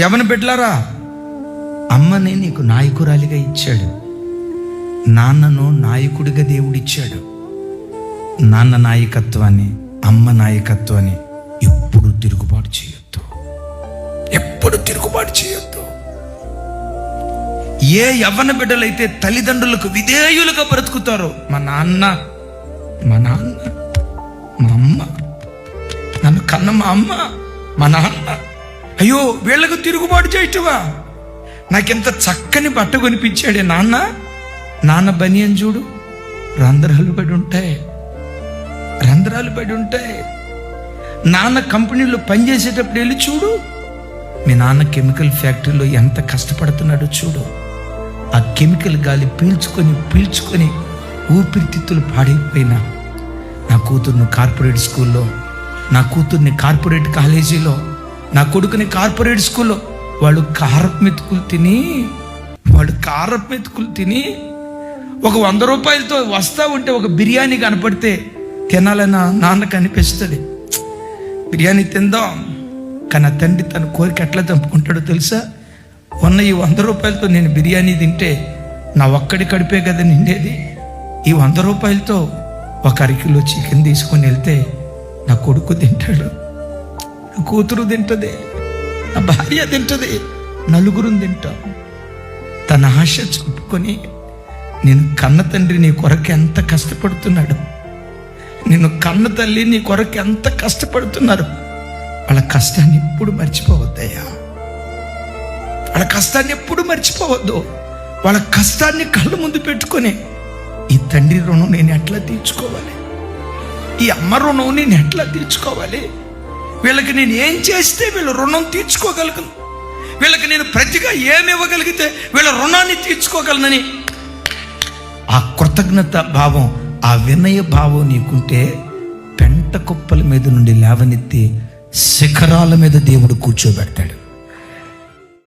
యవన బిడ్డలారా, అమ్మని నీకు నాయకురాలిగా ఇచ్చాడు, నాన్నను నాయకుడిగా దేవుడిచ్చాడు. నాన్న నాయకత్వాన్ని, అమ్మ నాయకత్వాన్ని ఎప్పుడు తిరుగుబాటు చేయొద్దు, ఎప్పుడు తిరుగుబాటు చేయొద్దు. ఏ యవ్వన బిడ్డలైతే తల్లిదండ్రులకు విధేయులుగా బ్రతుకుతారో, మా నాన్న, మా అమ్మ, నన్ను కన్న మా అమ్మ, మా నాన్న, అయ్యో వీళ్ళకు తిరుగుబాటు చేయటవా, నాకెంత చక్కని బట్ట కొనిపించాడే నాన్న బనియన్ చూడు, రంధ్రాలు పడి ఉంటాయి. నాన్న కంపెనీలో పనిచేసేటప్పుడు వెళ్ళి చూడు, మీ నాన్న కెమికల్ ఫ్యాక్టరీలో ఎంత కష్టపడుతున్నాడో చూడు. ఆ కెమికల్ గాలి పీల్చుకొని ఊపిరితిత్తులు పాడైపోయినా, నా కూతుర్ని కార్పొరేట్ స్కూల్లో, నా కూతుర్ని కార్పొరేట్ కాలేజీలో, నా కొడుకుని కార్పొరేట్ స్కూల్లో వాళ్ళు కారపు మెతుకులు తిని ఒక 100 రూపాయలతో వస్తా ఉంటే ఒక బిర్యానీ కనపడితే తినాలని నాన్నకు అనిపిస్తుంది. బిర్యానీ తిందాం, కానీ ఆ తండ్రి తన కోరిక ఎట్లా చంపుకుంటాడో తెలుసా? ఉన్న ఈ 100 రూపాయలతో నేను బిర్యానీ తింటే నా ఒక్కడి కడిపే కదా నిండేది. ఈ 100 రూపాయలతో ఒక అరకిలో చికెన్ తీసుకొని వెళ్తే నా కొడుకు తింటాడు, నా కూతురు తింటుంది, నా భార్య తింటుంది, నలుగురు తింటాం. తన ఆశ చంపుకొని నేను కన్న తండ్రి నీ కొరకు ఎంత కష్టపడుతున్నాడు, నిన్ను కన్న తల్లి నీ కొరకు ఎంత కష్టపడుతున్నారు. వాళ్ళ కష్టాన్ని ఎప్పుడు మర్చిపోవద్దయ్యా, వాళ్ళ కష్టాన్ని ఎప్పుడు మర్చిపోవద్దు. వాళ్ళ కష్టాన్ని కళ్ళ ముందు పెట్టుకొని ఈ తండ్రి రుణం నేను ఎట్లా తీర్చుకోవాలి, ఈ అమ్మ రుణం నేను ఎట్లా తీర్చుకోవాలి, వీళ్ళకి నేను ఏం చేస్తే వీళ్ళ రుణం తీర్చుకోగలను, వీళ్ళకి నేను ప్రతిగా ఏమి ఇవ్వగలిగితే వీళ్ళ రుణాన్ని తీర్చుకోగలనని ఆ కృతజ్ఞత భావం, ఆ వినయ భావం నీకుంటే పెంట కుప్పల మీద నుండి లేవనెత్తి శిఖరాల మీద దేవుడు కూర్చోబెడతాడు.